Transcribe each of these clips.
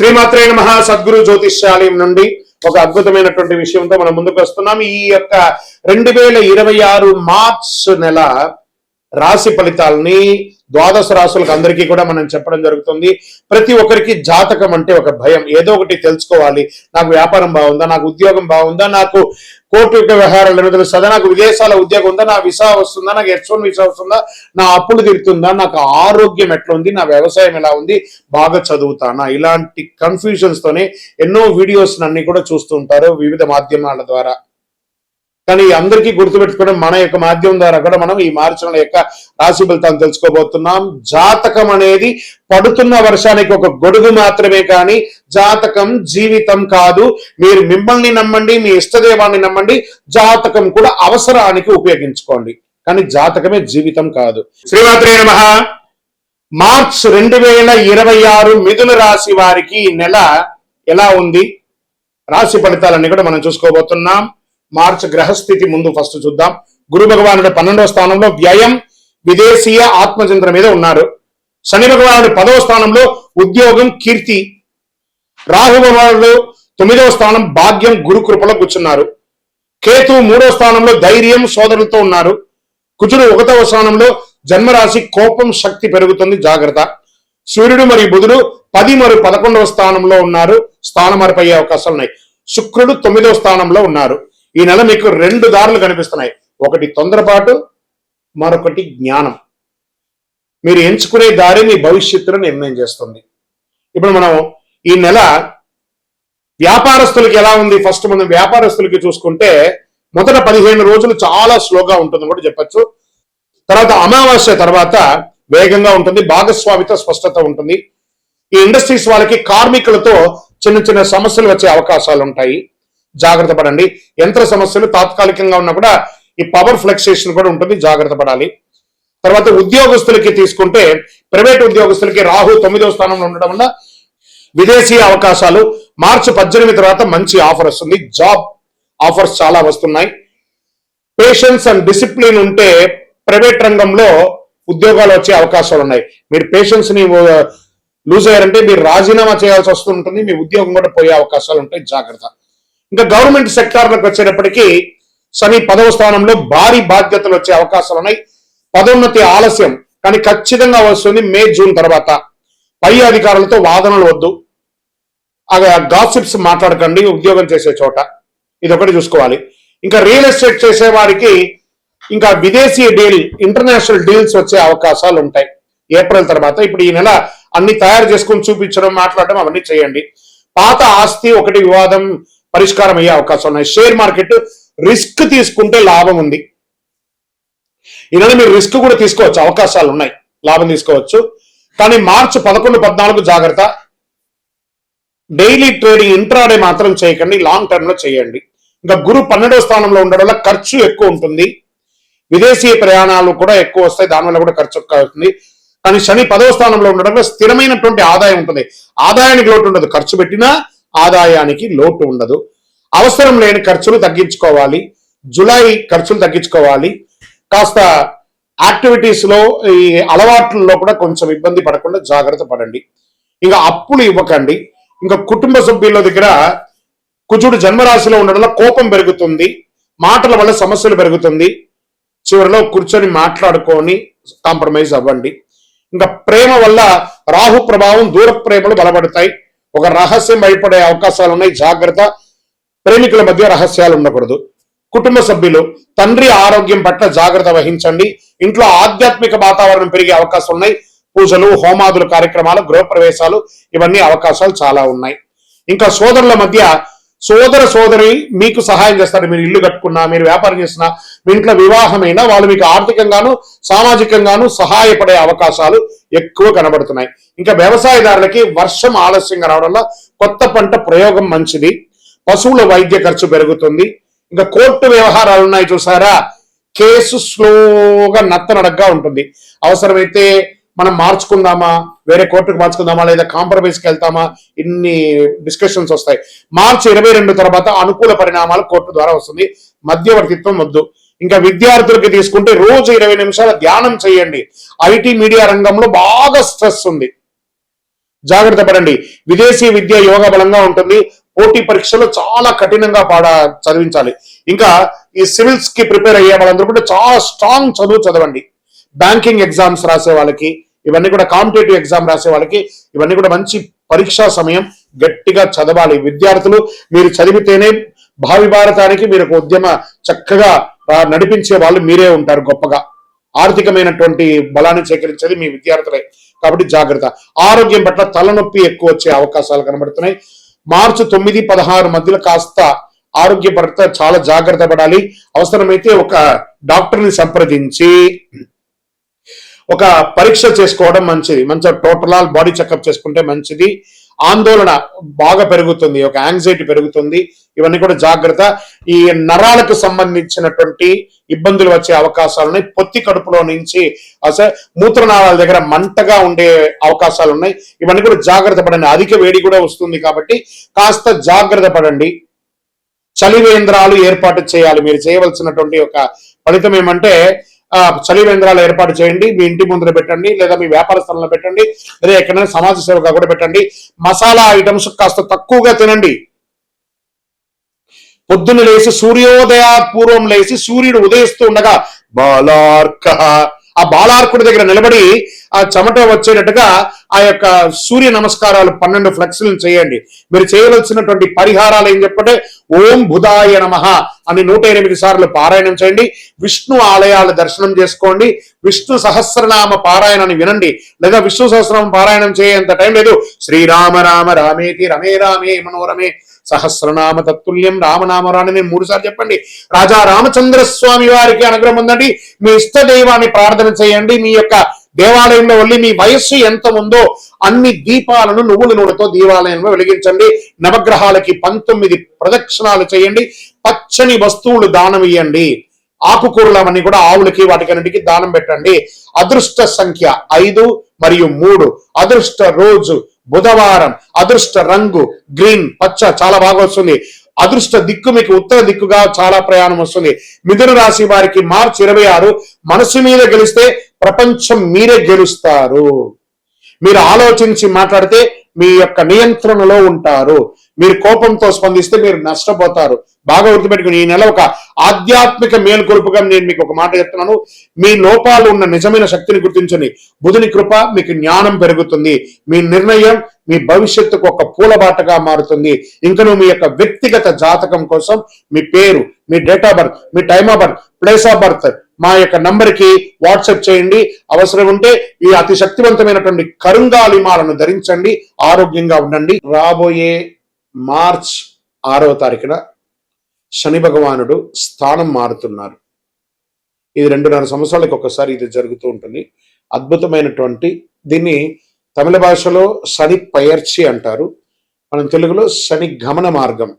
శ్రీమాత్రే నమః. సద్గురు జ్యోతిష్యాలయం నుండి ఒక అద్భుతమైనటువంటి విషయంతో మనం ముందుకు వస్తున్నాం. ఈ యొక్క 2026 మార్చ్ నెల రాశి ఫలితాలని ద్వాదశ రాశులకు అందరికీ కూడా మనం చెప్పడం జరుగుతుంది. ప్రతి ఒక్కరికి జాతకం అంటే ఒక భయం, ఏదో ఒకటి తెలుసుకోవాలి. నాకు వ్యాపారం బాగుందా, నాకు ఉద్యోగం బాగుందా, నాకు కోర్టు వ్యవహారాలు తెలుస్తుందా, నాకు విదేశాల ఉద్యోగం ఉందా, నా వీసా వస్తుందా, నాకు H1 వీసా వస్తుందా, నా అప్పులు తీరుతుందా, నాకు ఆరోగ్యం ఎట్లా ఉంది, నా వ్యవసాయం ఎలా ఉంది, బాగా చదువుతానా, ఇలాంటి కన్ఫ్యూజన్స్ తోనే ఎన్నో వీడియోస్ అన్ని కూడా చూస్తూ ఉంటారు వివిధ మాధ్యమాల ద్వారా. కానీ అందరికీ గుర్తుపెట్టుకోవడం, మన యొక్క మాధ్యమం ద్వారా కూడా మనం ఈ మార్చి నెల యొక్క రాశి ఫలితాలను తెలుసుకోబోతున్నాం. జాతకం అనేది పడుతున్న వర్షానికి ఒక గొడుగు మాత్రమే, కానీ జాతకం జీవితం కాదు. మీరు మిమ్మల్ని నమ్మండి, మీ ఇష్టదేవాన్ని నమ్మండి, జాతకం కూడా అవసరానికి ఉపయోగించుకోండి, కానీ జాతకమే జీవితం కాదు. శ్రీమాత్రే నమః. మార్చ్ 2026 మిథున రాశి వారికి ఈ నెల ఎలా ఉంది, రాశి ఫలితాలన్నీ కూడా మనం చూసుకోబోతున్నాం. మార్చ్ గ్రహస్థితి ముందు ఫస్ట్ చూద్దాం. గురు భగవానుడు 12వ స్థానంలో వ్యయం, విదేశీయ ఆత్మచంద్ర మీద ఉన్నారు. శని భగవానుడు 10వ స్థానంలో ఉద్యోగం, కీర్తి. రాహు భగవానుడు 9వ స్థానం భాగ్యం, గురు కృపలో కూర్చున్నారు. కేతు 3వ స్థానంలో ధైర్యం, సోదరులతో ఉన్నారు. కుజుడు 1వ స్థానంలో జన్మరాశి, కోపం, శక్తి పెరుగుతుంది, జాగ్రత్త. సూర్యుడు మరియు బుధుడు 10 మరియు 11వ స్థానంలో ఉన్నారు, స్థాన మార్పు అయ్యే అవకాశాలు ఉన్నాయి. శుక్రుడు 9వ స్థానంలో ఉన్నారు. ఈ నెల మీకు 2 దారులు కనిపిస్తున్నాయి. ఒకటి తొందరపాటు, మరొకటి జ్ఞానం. మీరు ఎంచుకునే దారి మీ భవిష్యత్తును నిర్ణయం చేస్తుంది. ఇప్పుడు మనం ఈ నెల వ్యాపారస్తులకి ఎలా ఉంది, ఫస్ట్ మనం వ్యాపారస్తులకి చూసుకుంటే మొదట 15 రోజులు చాలా స్లోగా ఉంటుందని కూడా చెప్పచ్చు. తర్వాత అమావాస్య తర్వాత వేగంగా ఉంటుంది, భాగస్వామితో స్పష్టత ఉంటుంది. ఈ ఇండస్ట్రీస్ వాళ్ళకి కార్మికులతో చిన్న చిన్న సమస్యలు వచ్చే అవకాశాలు ఉంటాయి, జాగ్రత్త పడండి. యంత్ర సమస్యలు తాత్కాలికంగా ఉన్నా కూడా ఈ పవర్ ఫ్లక్సేషన్ కూడా ఉంటుంది, జాగ్రత్త పడాలి. తర్వాత ఉద్యోగస్తులకి తీసుకుంటే, ప్రైవేట్ ఉద్యోగస్తులకి రాహు 9వ స్థానంలో ఉండడం వల్ల విదేశీ అవకాశాలు. మార్చి 18 తర్వాత మంచి ఆఫర్ వస్తుంది, జాబ్ ఆఫర్స్ చాలా వస్తున్నాయి. పేషెన్స్ అండ్ డిసిప్లిన్ ఉంటే ప్రైవేట్ రంగంలో ఉద్యోగాలు వచ్చే అవకాశాలు ఉన్నాయి. మీరు పేషెన్స్ ని లూజ్ అయ్యారంటే మీరు రాజీనామా చేయాల్సి వస్తుంటుంది, మీ ఉద్యోగం కూడా పోయే అవకాశాలు ఉంటాయి, జాగ్రత్త. ఇంకా గవర్నమెంట్ సెక్టార్లకు వచ్చేటప్పటికీ శని 10వ స్థానంలో భారీ బాధ్యతలు వచ్చే అవకాశాలు ఉన్నాయి. పదోన్నతి ఆలస్యం, కానీ ఖచ్చితంగా వస్తుంది మే జూన్ తర్వాత. పై అధికారులతో వాదనలు వద్దు, గాసిప్స్ మాట్లాడకండి ఉద్యోగం చేసే చోట, ఇది ఒకటి చూసుకోవాలి. ఇంకా రియల్ ఎస్టేట్ చేసే వారికి ఇంకా విదేశీ డీల్, ఇంటర్నేషనల్ డీల్స్ వచ్చే అవకాశాలు ఉంటాయి ఏప్రిల్ తర్వాత. ఇప్పుడు ఈ నెల అన్ని తయారు చేసుకుని చూపించడం, మాట్లాడడం అవన్నీ చేయండి. పాత ఆస్తి ఒకటి వివాదం పరిష్కారం అయ్యే అవకాశం ఉన్నాయి. షేర్ మార్కెట్ రిస్క్ తీసుకుంటే లాభం ఉంది. ఈ నెల మీరు రిస్క్ కూడా తీసుకోవచ్చు, అవకాశాలు ఉన్నాయి, లాభం తీసుకోవచ్చు. కానీ మార్చి 11, 14 జాగ్రత్త. డైలీ ట్రేడింగ్, ఇంట్రాడే మాత్రం చేయకండి, లాంగ్ టర్మ్ లో చేయండి. ఇంకా గురు 12వ స్థానంలో ఉండడం వల్ల ఖర్చు ఎక్కువ ఉంటుంది, విదేశీ ప్రయాణాలు కూడా ఎక్కువ వస్తాయి, దానివల్ల కూడా ఖర్చు ఎక్కువ అవుతుంది. కానీ శని 10వ స్థానంలో ఉండడం వల్ల స్థిరమైనటువంటి ఆదాయం ఉంటుంది, ఆదాయానికి లోటు ఉండదు, ఖర్చు పెట్టినా ఆదాయానికి లోటు ఉండదు. అవసరం లేని ఖర్చులు తగ్గించుకోవాలి, జూలై ఖర్చులు తగ్గించుకోవాలి. కాస్త యాక్టివిటీస్ లో, ఈ అలవాట్లలో కూడా కొంచెం ఇబ్బంది పడకుండా జాగ్రత్త పడండి. ఇంకా అప్పులు ఇవ్వకండి. ఇంకా కుటుంబ సభ్యుల దగ్గర కుజుడు జన్మరాశిలో ఉండడం వల్ల కోపం పెరుగుతుంది, మాటల వల్ల సమస్యలు పెరుగుతుంది. చివరిలో కూర్చొని మాట్లాడుకొని కాంప్రమైజ్ అవ్వండి. ఇంకా ప్రేమ వల్ల రాహు ప్రభావం, దూర ప్రేమలు బలపడతాయి, ఒక రహస్యం బయటపడే అవకాశాలు ఉన్నాయి, జాగ్రత్త. ప్రేమికుల మధ్య రహస్యాలు ఉండకూడదు. కుటుంబ సభ్యులు, తండ్రి ఆరోగ్యం పట్ల జాగ్రత్త వహించండి. ఇంట్లో ఆధ్యాత్మిక వాతావరణం పెరిగే అవకాశాలు ఉన్నాయి. పూజలు, హోమాదులు, కార్యక్రమాలు, గృహప్రవేశాలు, ఇవన్నీ అవకాశాలు చాలా ఉన్నాయి. ఇంకా సోదరుల మధ్య, సోదర సోదరి మీకు సహాయం చేస్తారు. మీరు ఇల్లు కట్టుకున్నా, మీరు వ్యాపారం చేసినా, మీ ఇంట్లో వివాహమైనా వాళ్ళు మీకు ఆర్థికంగాను సామాజికంగాను సహాయపడే అవకాశాలు ఎక్కువ కనబడుతున్నాయి. ఇంకా వ్యవసాయదారులకి వర్షం ఆలస్యంగా రావడం వల్ల కొత్త పంట ప్రయోగం మంచిది. పశువుల వైద్య ఖర్చు పెరుగుతుంది. ఇంకా కోర్టు వ్యవహారాలు ఉన్నాయి చూసారా, కేసు స్లోగా నత్తనడగ్గా ఉంటుంది. అవసరమైతే మనం మార్చుకుందామా, వేరే కోర్టుకు మార్చుకుందామా, లేదా కాంప్రమైజ్కి వెళ్తామా, ఇన్ని డిస్కషన్స్ వస్తాయి. మార్చి 22 తర్వాత అనుకూల పరిణామాలు కోర్టు ద్వారా వస్తుంది, మధ్యవర్తిత్వం వద్దు. ఇంకా విద్యార్థులకి తీసుకుంటే రోజు 20 నిమిషాల ధ్యానం చేయండి. ఐటీ మీడియా రంగంలో బాగా స్ట్రెస్ ఉంది, జాగ్రత్త పడండి. విదేశీ విద్య యోగ బలంగా ఉంటుంది. పోటీ పరీక్షలు చాలా కఠినంగా చదివించాలి. ఇంకా ఈ సివిల్స్ కి ప్రిపేర్ అయ్యే వాళ్ళందరూ కూడా చాలా స్ట్రాంగ్ చదువు చదవండి. బ్యాంకింగ్ ఎగ్జామ్స్ రాసే వాళ్ళకి, ఇవన్నీ కూడా కాంపిటేటివ్ ఎగ్జామ్ రాసే వాళ్ళకి ఇవన్నీ కూడా మంచి పరీక్షా సమయం. గట్టిగా చదవాలి విద్యార్థులు. మీరు చదివితేనే భావి భారతానికి మీరు ఒక ఉద్యమ చక్కగా నడిపించే వాళ్ళు మీరే ఉంటారు. గొప్పగా ఆర్థికమైనటువంటి బలాన్ని సేకరించేది మీ విద్యార్థులే. కాబట్టి జాగ్రత్త. ఆరోగ్యం పట్ల తలనొప్పి ఎక్కువ వచ్చే అవకాశాలు కనబడుతున్నాయి. మార్చి 9-16 మధ్యలో కాస్త ఆరోగ్య పట్ల చాలా జాగ్రత్త పడాలి. అవసరమైతే ఒక డాక్టర్ని సంప్రదించి ఒక పరీక్ష చేసుకోవడం మంచిది. మంచిగా టోటల్ బాడీ చెకప్ చేసుకుంటే మంచిది. ఆందోళన బాగా పెరుగుతుంది, ఒక యాంగ్జైటీ పెరుగుతుంది. ఇవన్నీ కూడా జాగ్రత్త. ఈ నరాలకు సంబంధించినటువంటి ఇబ్బందులు వచ్చే అవకాశాలు ఉన్నాయి. పొత్తి కడుపులో నుంచి అసలు మూత్రనాళాల దగ్గర మంటగా ఉండే అవకాశాలు ఉన్నాయి. ఇవన్నీ కూడా జాగ్రత్త పడండి. అధిక వేడి కూడా వస్తుంది కాబట్టి కాస్త జాగ్రత్త పడండి. చలివేంద్రాలు ఏర్పాటు చేయాలి. మీరు చేయవలసినటువంటి ఒక ఫలితం ఏమంటే చలివేంద్రాలు ఏర్పాటు చేయండి. మీ ఇంటి ముందర పెట్టండి, లేదా మీ వ్యాపార స్థలంలో పెట్టండి, లేదా ఎక్కడైనా సమాజ సేవగా కూడా పెట్టండి. మసాలా ఐటమ్స్ కాస్త తక్కువగా తినండి. పొద్దున్న లేచి సూర్యోదయాపూర్వం లేచి సూర్యుడు ఉదయిస్తూ ఉండగా బాలార్క, ఆ బాలార్కుడి దగ్గర నిలబడి ఆ చెమట వచ్చేటట్టుగా ఆ యొక్క సూర్య నమస్కారాలు 12 ఫ్లెక్స్లను చేయండి. మీరు చేయవలసినటువంటి పరిహారాలు ఏం చెప్పంటే ఓం బుధాయ నమః అని 108 సార్లు పారాయణం చేయండి. విష్ణు ఆలయాల దర్శనం చేసుకోండి. విష్ణు సహస్రనామ పారాయణాన్ని వినండి, లేదా విష్ణు సహస్రనామ పారాయణం చేయేంత టైం లేదు. శ్రీరామ రామ రామేతి రమే రామే మనోరమే సహస్రనామ తత్తుల్యం రామనామరాన్ని 3 సార్లు చెప్పండి. రాజా రామచంద్ర స్వామి వారికి అనుగ్రహం ఉందండి. మీ ఇష్ట దైవాన్ని ప్రార్థన చేయండి. మీ యొక్క దేవాలయంలో వెళ్ళి మీ వయస్సు ఎంత ఉందో అన్ని దీపాలను నువ్వుల నూనెతో దేవాలయంలో వెలిగించండి. నవగ్రహాలకి 19 ప్రదక్షిణాలు చేయండి. పచ్చని వస్తువులు దానం ఇవ్వండి. ఆకుకూరలు అవన్నీ కూడా ఆవులకి వాటికన్నిటికీ దానం పెట్టండి. అదృష్ట సంఖ్య 5 మరియు 3. అదృష్ట రోజు బుధవారం. అదృష్ట రంగు గ్రీన్, పచ్చ చాలా బాగా వస్తుంది. అదృష్ట దిక్కు మీకు ఉత్తర దిక్కుగా చాలా ప్రయాణం వస్తుంది. మిథున రాశి వారికి మార్చి 26 మనసు మీద గెలిస్తే ప్రపంచం మీరే గెలుస్తారు. మీరు ఆలోచించి మాట్లాడితే మీ యొక్క నియంత్రణలో ఉంటారు. మీరు కోపంతో స్పందిస్తే మీరు నష్టపోతారు. బాగా గుర్తుపెట్టుకుని ఈ నెల ఒక ఆధ్యాత్మిక మేల్కొలుపుగా నేను మీకు ఒక మాట చెప్తున్నాను. మీ లోపాలు ఉన్న నిజమైన శక్తిని గుర్తించండి. బుధుని కృప మీకు జ్ఞానం పెరుగుతుంది. మీ నిర్ణయం మీ భవిష్యత్తుకు ఒక పూలబాటగా మారుతుంది. ఇంకను మీ యొక్క వ్యక్తిగత జాతకం కోసం మీ పేరు, మీ డేట్ ఆఫ్ బర్త్, మీ time of birth, place of birth మా యొక్క నంబర్కి వాట్సాప్ చేయండి. అవసరం ఉంటే ఈ అతి శక్తివంతమైనటువంటి కరుంగాలిమాలను ధరించండి. ఆరోగ్యంగా ఉండండి. రాబోయే మార్చ్ 6వ తారీఖున శని భగవానుడు స్థానం మారుతున్నారు. ఇది 2.5 సంవత్సరాలకు ఒకసారి ఇది జరుగుతూ ఉంటుంది. అద్భుతమైనటువంటి దీన్ని తమిళ భాషలో శని పయర్చి అంటారు. మనం తెలుగులో శని గమన మార్గం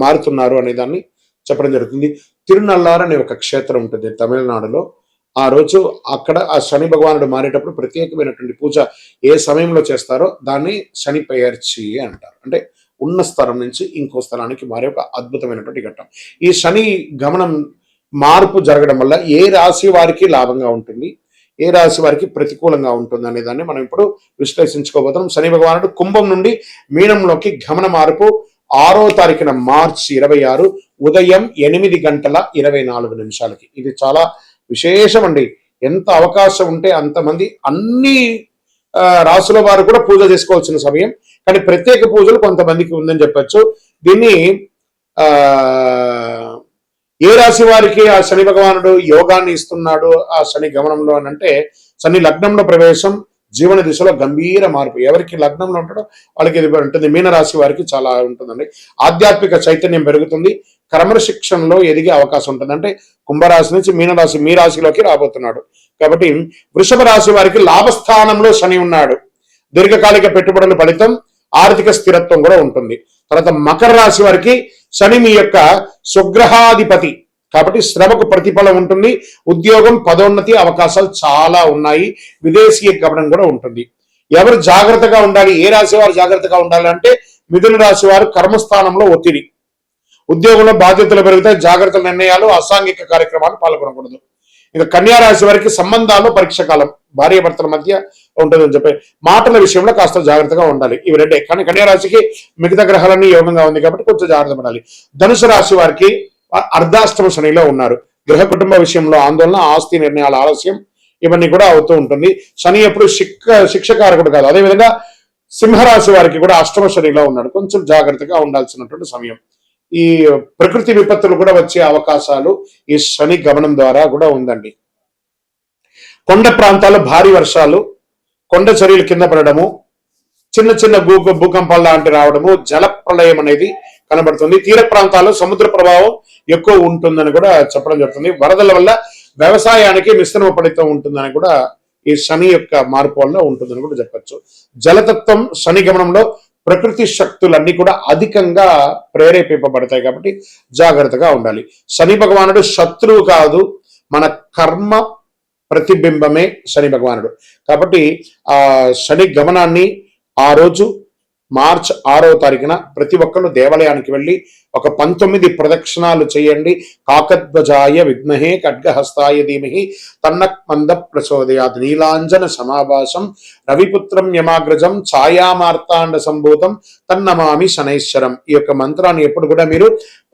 మారుతున్నారు అనే దాన్ని చెప్పడం జరుగుతుంది. తిరునల్లార్ అనే ఒక క్షేత్రం ఉంటుంది తమిళనాడులో. ఆ రోజు అక్కడ ఆ శని భగవానుడు మారేటప్పుడు ప్రత్యేకమైనటువంటి పూజ ఏ సమయంలో చేస్తారో దాన్ని శని పయర్చి అంటారు. అంటే ఉన్న స్థలం నుంచి ఇంకో స్థలానికి మారే ఒక అద్భుతమైనటువంటి ఘట్టం. ఈ శని గమనం మార్పు జరగడం వల్ల ఏ రాశి వారికి లాభంగా ఉంటుంది, ఏ రాశి వారికి ప్రతికూలంగా ఉంటుంది అనే దాన్ని మనం ఇప్పుడు విశ్లేషించుకోబోతున్నాం. శని భగవానుడు కుంభం నుండి మీనంలోకి గమన మార్పు 6వ తారీఖున మార్చి 26 ఉదయం 8:24 ఇది చాలా విశేషం అండి. ఎంత అవకాశం ఉంటే అంతమంది అన్ని రాసుల వారు కూడా పూజ చేసుకోవాల్సిన సమయం. కానీ ప్రత్యేక పూజలు కొంతమందికి ఉందని చెప్పచ్చు. దీన్ని ఏ రాశి వారికి ఆ శని భగవానుడు యోగాన్ని ఇస్తున్నాడు ఆ శని గమనంలో అని అంటే, శని లగ్నంలో ప్రవేశం జీవన దిశలో గంభీర మార్పు. ఎవరికి లగ్నంలో ఉంటాడో వాళ్ళకి ఇది ఉంటుంది. మీనరాశి వారికి చాలా ఉంటుందండి. ఆధ్యాత్మిక చైతన్యం పెరుగుతుంది. క్రమశిక్షణలో ఎదిగే అవకాశం ఉంటుంది. అంటే కుంభరాశి నుంచి మీనరాశి మీ రాశిలోకి రాబోతున్నాడు. కాబట్టి వృషభ రాశి వారికి లాభస్థానంలో శని ఉన్నాడు. దీర్ఘకాలిక పెట్టుబడుల ఫలితం, ఆర్థిక స్థిరత్వం కూడా ఉంటుంది. తర్వాత మకర రాశి వారికి శని మీ యొక్క స్వగ్రహాధిపతి కాబట్టి శ్రమకు ప్రతిఫలం ఉంటుంది. ఉద్యోగం, పదోన్నతి అవకాశాలు చాలా ఉన్నాయి. విదేశీయ గమనం కూడా ఉంటుంది. ఎవరు జాగ్రత్తగా ఉండాలి, ఏ రాశి వారు జాగ్రత్తగా ఉండాలి అంటే మిథున రాశి వారు కర్మస్థానంలో ఒత్తిడి, ఉద్యోగంలో బాధ్యతలు పెరుగుతాయి. జాగ్రత్త నిర్ణయాలు, అసాంఘిక కార్యక్రమాలు పాల్గొనకూడదు. ఇక కన్యా రాశి వారికి సంబంధాలు పరీక్ష కాలం, భార్య భర్తల మధ్య ఉంటుందని చెప్పి మాటల విషయంలో కాస్త జాగ్రత్తగా ఉండాలి. ఇవి రెండే. కానీ కన్యా రాశికి మిగతా గ్రహాలన్నీ యోగంగా ఉంది కాబట్టి కొంచెం జాగ్రత్త పడాలి. ధనుసు రాశి వారికి అర్ధాష్టమ శనిలో ఉన్నారు. గృహ కుటుంబ విషయంలో ఆందోళన, ఆస్తి నిర్ణయాల ఆలస్యం ఇవన్నీ కూడా అవుతూ ఉంటుంది. శని ఎప్పుడు శిక్షకారకుడు కాదు. అదేవిధంగా సింహరాశి వారికి కూడా అష్టమ శనిలో ఉన్నాడు. కొంచెం జాగ్రత్తగా ఉండాల్సినటువంటి సమయం. ఈ ప్రకృతి విపత్తులు కూడా వచ్చే అవకాశాలు ఈ శని గమనం ద్వారా కూడా ఉందండి. కొండ ప్రాంతాల్లో భారీ వర్షాలు, కొండ చర్యలు కింద పడడము, చిన్న చిన్న భూకంపాలు లాంటి రావడము, జల ప్రళయం అనేది కనబడుతుంది. తీర ప్రాంతాల్లో సముద్ర ప్రభావం ఎక్కువ ఉంటుందని కూడా చెప్పడం జరుగుతుంది. వరదల వల్ల వ్యవసాయానికి మిశ్రమ ఫలితం ఉంటుందని కూడా ఈ శని యొక్క మార్పు వల్ల ఉంటుందని కూడా చెప్పచ్చు. జలతత్వం శని గమనంలో ప్రకృతి శక్తులన్నీ కూడా అధికంగా ప్రేరేపింపబడతాయి కాబట్టి జాగ్రత్తగా ఉండాలి. శని భగవానుడు శత్రువు కాదు, మన కర్మ ప్రతిబింబమే శని భగవానుడు. కాబట్టి ఆ శని గమనాన్ని ఆ రోజు మార్చ్ 6వ తారీఖున ప్రతి ఒక్కళ్ళు దేవాలయానికి వెళ్ళి ఒక 19 ప్రదక్షిణాలు చేయండి. కాకధ్వజాయ విద్మహే ఖడ్గహస్తాయ ధీమహి తన్నః మంద ప్రచోదయాత్, నీలాంజన సమాభాసం రవిపుత్రం యమాగ్రజం ఛాయామార్తాండ సంభూతం తన్నమామి శనైశ్వరం. ఈ యొక్క మంత్రాన్ని ఎప్పుడు కూడా మీరు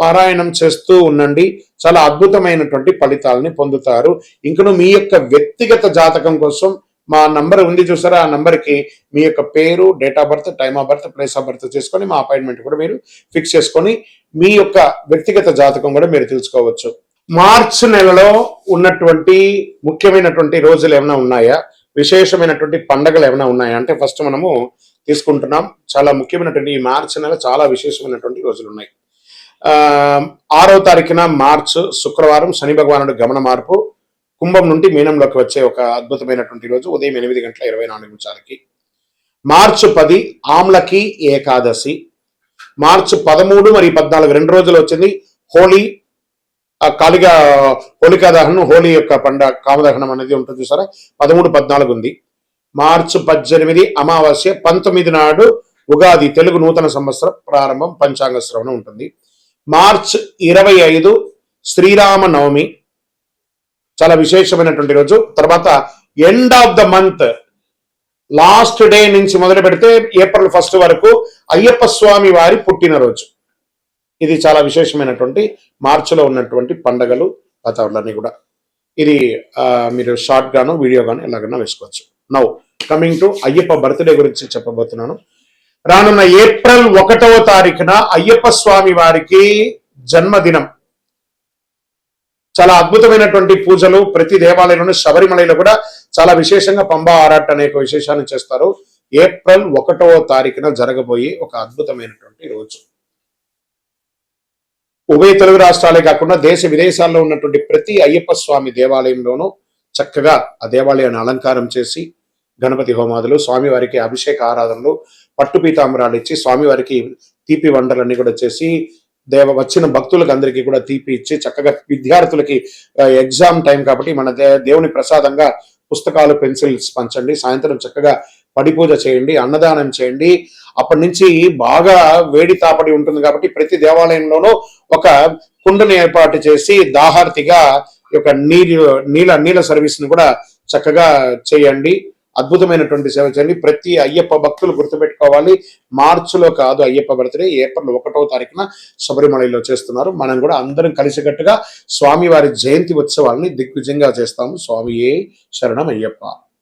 పారాయణం చేస్తూ ఉండండి. చాలా అద్భుతమైనటువంటి ఫలితాలని పొందుతారు. ఇంకను మీ యొక్క వ్యక్తిగత జాతకం కోసం మా నంబర్ ఉంది చూసారా, ఆ నంబర్కి మీ యొక్క పేరు, date of birth, time of birth, place of birth చేసుకొని మా అపాయింట్మెంట్ కూడా మీరు ఫిక్స్ చేసుకొని మీ యొక్క వ్యక్తిగత జాతకం కూడా మీరు తెలుసుకోవచ్చు. మార్చ్ నెలలో ఉన్నటువంటి ముఖ్యమైనటువంటి రోజులు ఏమైనా ఉన్నాయా, విశేషమైనటువంటి పండగలు ఏమైనా ఉన్నాయా అంటే ఫస్ట్ మనము తీసుకుంటున్నాం. చాలా ముఖ్యమైనటువంటి ఈ మార్చ్ నెల చాలా విశేషమైనటువంటి రోజులు ఉన్నాయి. 6వ తారీఖున మార్చ్ శుక్రవారం శని భగవానుడు గమన మార్పు కుంభం నుండి మీనంలోకి వచ్చే ఒక అద్భుతమైనటువంటి రోజు ఉదయం 8:24 మార్చి 10 ఆమ్లకి ఏకాదశి. మార్చి 13 మరియు 14 2 రోజులు వచ్చింది హోలీ, కాళిగా హోలికా దహనం, హోలీ యొక్క పండుగ కామదహనం అనేది ఉంటుంది చూసారా, 13, 14 ఉంది. మార్చి 18 అమావాస్య, 19 నాడు ఉగాది, తెలుగు నూతన సంవత్సర ప్రారంభం, పంచాంగ శ్రవణం ఉంటుంది. మార్చి 25 శ్రీరామ నవమి, చాలా విశేషమైనటువంటి రోజు. తర్వాత end of the month last day నుంచి మొదలు పెడితే ఏప్రిల్ 1 వరకు అయ్యప్ప స్వామి వారి పుట్టినరోజు. ఇది చాలా విశేషమైనటువంటి మార్చిలో ఉన్నటువంటి పండగలు, వాతావరణాన్ని కూడా ఇది మీరు షార్ట్ గాను వీడియో గాను ఎలాగైనా వేసుకోవచ్చు. Now coming to Ayyappa birthday గురించి చెప్పబోతున్నాను. రానున్న ఏప్రిల్ 1వ తారీఖున అయ్యప్ప స్వామి వారికి జన్మదినం. చాలా అద్భుతమైనటువంటి పూజలు ప్రతి దేవాలయంలోనూ, శబరిమలలో కూడా చాలా విశేషంగా పంబా ఆరాట్ అనే విశేషాన్ని చేస్తారు. ఏప్రిల్ 1వ తారీఖున జరగబోయే ఒక అద్భుతమైనటువంటి రోజు. ఉభయ తెలుగు రాష్ట్రాలే కాకుండా దేశ విదేశాల్లో ఉన్నటువంటి ప్రతి అయ్యప్ప స్వామి దేవాలయంలోనూ చక్కగా ఆ దేవాలయాన్ని అలంకారం చేసి గణపతి హోమాదులు, స్వామివారికి అభిషేక ఆరాధనలు, పట్టు పీతాంబరాలు ఇచ్చి స్వామివారికి తీపి వంటలన్నీ కూడా చేసి వచ్చిన భక్తులకు అందరికీ కూడా తీపి ఇచ్చి చక్కగా విద్యార్థులకి ఎగ్జామ్ టైం కాబట్టి మన దేవుని ప్రసాదంగా పుస్తకాలు, పెన్సిల్స్ పంచండి. సాయంత్రం చక్కగా పడి పూజ చేయండి, అన్నదానం చేయండి. అప్పటి నుంచి బాగా వేడి తాపడి ఉంటుంది కాబట్టి ప్రతి దేవాలయంలోనూ ఒక కుండను ఏర్పాటు చేసి దాహార్తిగా ఒక నీళ్ళ సర్వీస్ ని కూడా చక్కగా చేయండి. అద్భుతమైనటువంటి సేవ చేయండి. ప్రతి అయ్యప్ప భక్తులు గుర్తుపెట్టుకోవాలి, మార్చిలో కాదు అయ్యప్ప బర్త్డే, ఏప్రిల్ 1వ తారీఖున శబరిమలలో చేస్తున్నారు. మనం కూడా అందరం కలిసికట్టుగా స్వామివారి జయంతి ఉత్సవాల్ని దిగ్విజయంగా చేస్తాము. స్వామియే శరణం అయ్యప్ప.